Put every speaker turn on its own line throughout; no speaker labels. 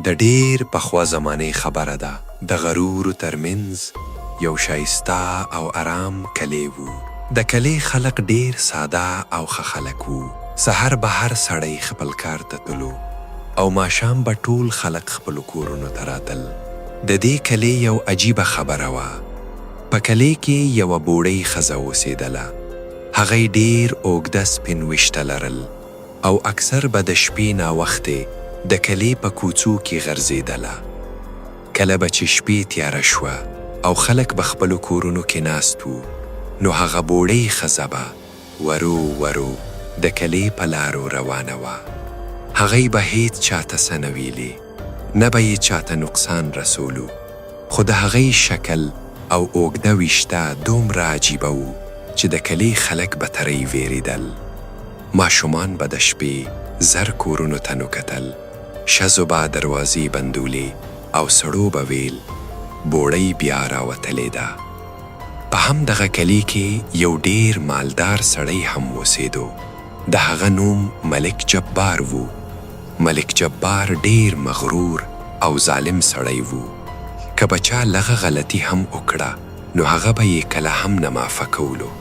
د ډیر پخوا زمانې خبره ده، د غرورو ترمنځ یو شایسته او آرام کلی وو. د کلی خلک ډیر ساده او ښه خلک وو. سحر به هر سړی خپل کار ته تلو او ماښام به ټول خلک خپلو کورونو ته راتل. د دې کلی یو عجیبه خبره وه. په کلی کې یوه بوډۍ ښځه اوسېدله. هغې ډیر اوږده سپین ویښته لرل او اکثر به د شپې ناوختې د کلی په کوڅو کې غرزېدله. کله به چې شپې تیاره شوه او خلک به خپلو کورونو کې ناست وو، نو هغه بوډۍ ښځه به ورو ورو د کلی په لارو روانه وه. هغې به هیڅ چاته څه نه ویلې، نه به یې چاته نقصان رسولو، خو د هغې شکل او اوږده ویښته دومره عجیبه وو چې د کلی خلک به ترې ویرېدل. ماشومان به د شپې زر کورونو ته نو کتل، ښځو به دروازې بندولې او سړو به ویل بوډۍ بیا راوتلې ده. په همدغه کلي کې یو ډیر مالدار سړی هم اوسېدو. د هغه نوم ملک جبار وو. ملک جبار ډیر مغرور او ظالم سړی وو. که به چا لغه غلطي هم وکړه نو هغه به یې کله هم نه معافه کولو.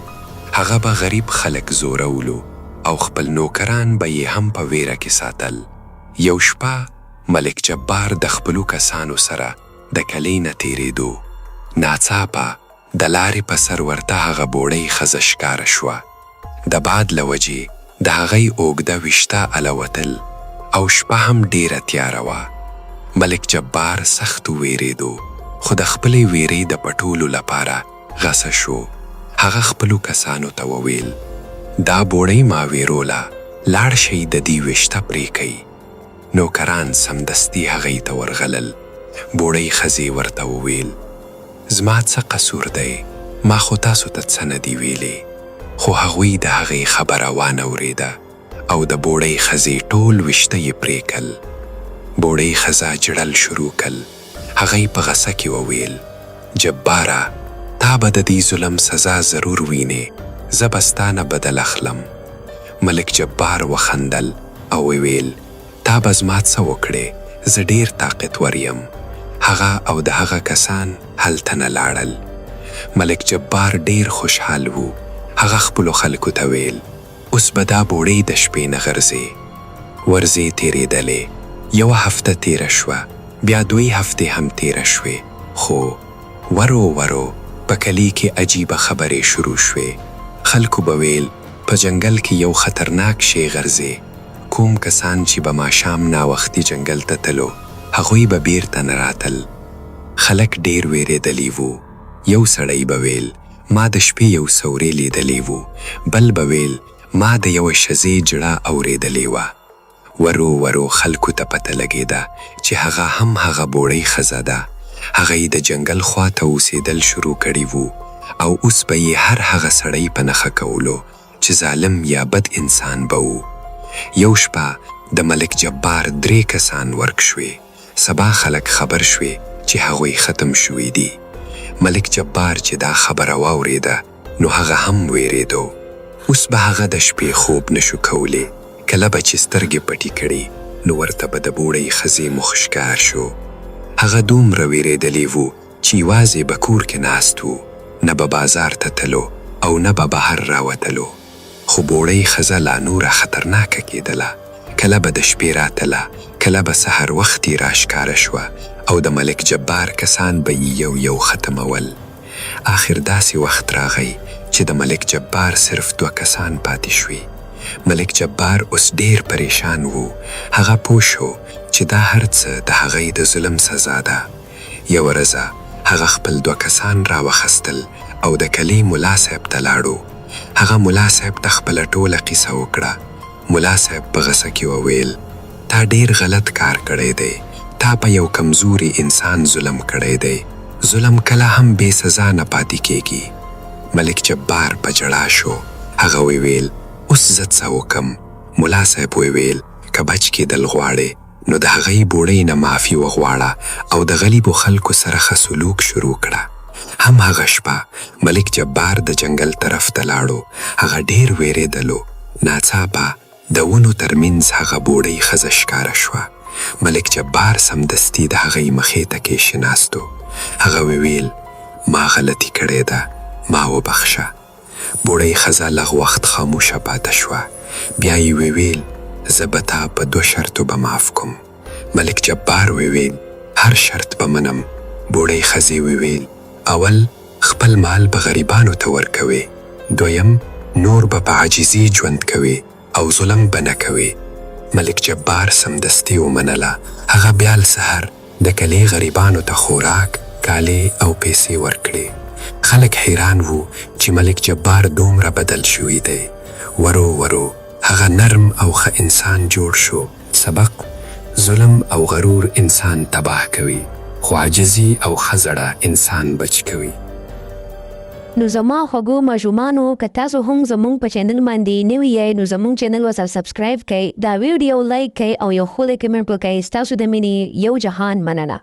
هغه به غریب خلک زورولو او خپل نوکران به یې هم په ویره کې ساتل. یو شپه ملک جبار د خپلو کسانو سره د کلی نه تېرېدو. ناڅاپه د لارې په سر ورته هغه بوډۍ ښځه ښکاره شوه. د باد له وجې د هغې اوږده ویښته الوتل او شپه هم ډیره تیاره وه. ملک جبار سخت وویرېدو، خو د خپلې ویرې د پټولو لپاره غصه شو. هغه خپلو کسانو ته وویل دا بوډۍ ما ویروله، لاړ شئ د دې ویښته پرې کئ. نوکران سمدستي هغې ته ورغلل. بوډۍ ښځې ورته وویل زما څه قصور دی، ما خو تاسو ته څه نه دي ویلې. خو هغوی د هغې خبره وانه اورېده او د بوډۍ ښځې ټول ویښته یې پرې کړل. بوډۍ ښځه ژړل شروع کړل. هغې په غصه کې وویل جباره، تا به د دې ظلم سزا ضرور وینې، زه به ستا نه بدل اخلم. ملک جبار وخندل او وویل تا به زما څه وکړې، زه ډیر طاقتور یم. هغه او د هغه کسان هلته نه لاړل. ملک جبار ډیر خوشحال وو. هغه خپلو خلکو ته ویل اوس به دا بوډۍ د شپې نه غرځې. ورځې تېرېدلې. یوه هفته تیره شوه، بیا 2 هفتې هم تیره شوې، خو ورو ورو په کلي کې عجیبه خبرې شروع شوې. خلکو به ویل په جنګل کې یو خطرناک شی غرځې. کوم کسان چې به ماښام ناوختي جنګل ته تلو، هغوی به بیرته نه راتل. خلک ډیر ویرېدلي وو. یو سړی به ویل ما د شپې یو سوری لیدلی وو، بل به ویل ما د یوه ښځې جړه اورېدلې وه. ورو ورو خلکو ته پته لګېده چې هغه هم هغه بوډۍ ښځه ده. هغه یې د جنګل خوا ته اوسېدل شروع کړي وو او اوس به یې هر هغه سړی په نښه کولو چې ظالم یا بد انسان به وو. یو شپه د ملک جبار 3 کسان ورک شوې. سبا خلک خبر شوې چې هغوی ختم شوي دي. ملک جبار چې دا خبره واورېده نو هغه هم ویرېدو. اوس به هغه د شپې خوب نشو کولی. کله به چې سترګې پټې کړي نو ورته به د بوډۍ ښځې مخ ښکار شو. هغه دومره ویرېدلی وو چې یوازې به کور کې ناست وو، نه به بازار ته تلو او نه به بهر راوتلو. خو بوډۍ ښځه لا نوره خطرناکه کېدله. کله به د شپې راتله، کله به سحر وختي راښکاره شوه او د ملک جبار کسان به یې یو یو ختمول. آخر داسې وخت راغی چې د ملک جبار صرف 2 کسان پاتې شوي. ملک جبار اوس ډیر پریشان وو. هغه پوه شو چې دا هر څه د هغې د ظلم سزا ده. یوه ورځ هغه خپل 2 کسان راوخستل او د کلي ملا صاحب ته لاړو. هغه ملا صاحب ته خپله ټوله قصه وکړه. ملا صاحب په غصه کې وویل تا ډیر غلط کار کړی دی. تا په یو کمزوري انسان ظلم کړی دی. ظلم کله هم بې سزا نه پاتې کېږي. ملک جبار په ژړا شو. هغه وویل اوس زه څه وکم؟ ملا صاحب وویل که بچ کېدل غواړې نو د هغې بوډۍ نه معافي وغواړه او د غریبو خلکو سره ښه سلوک شروع کړه. هم هغه شپه ملک جبار د جنګل طرف ته لاړو. هغه ډیر ویرېدلو. ناڅاپه د ونو ترمنځ هغه بوډۍ ښځه ښکاره شوه. ملک جبار سمدستي د هغې مخې ته کېښناستو. هغه وویل ما غلطي کړې ده، ما وبخښه. بوډۍ ښځه لږ وخت خاموشه پاته شوه. بیا یې وویل زه به تا په 2 شرطو به معاف کوم. ملک جبار وویل هر شرط به منم. بوډۍ ښځې وویل اول خپل مال به غریبانو ته ورکوې، دویم نور به په عاجزي ژوند کوې او ظلم به نه کوې. ملک جبار سمدستي ومنله. هغه بیا سحر د کلي غریبانو ته خوراک، کالي او پیسې ورکړې. خلک حیران وو چې ملک جبار دومره بدل شوی دی. ورو ورو هغه نرم او ښه انسان جوړ شو. سبق: ظلم او غرور انسان تباه کوي، خو عاجزي او ښه زړه انسان بچ کوي.
نو زما خوږو ماشومانو که تاسو هم زموږ په چینل باندې نوي یې نو زموږ چینل ورسره سبسکرایب کړئ، دا ویډیو لایک کړئ او یو ښکلی کمنټ وکړئ. ستاسو د مینې یو جهان مننه.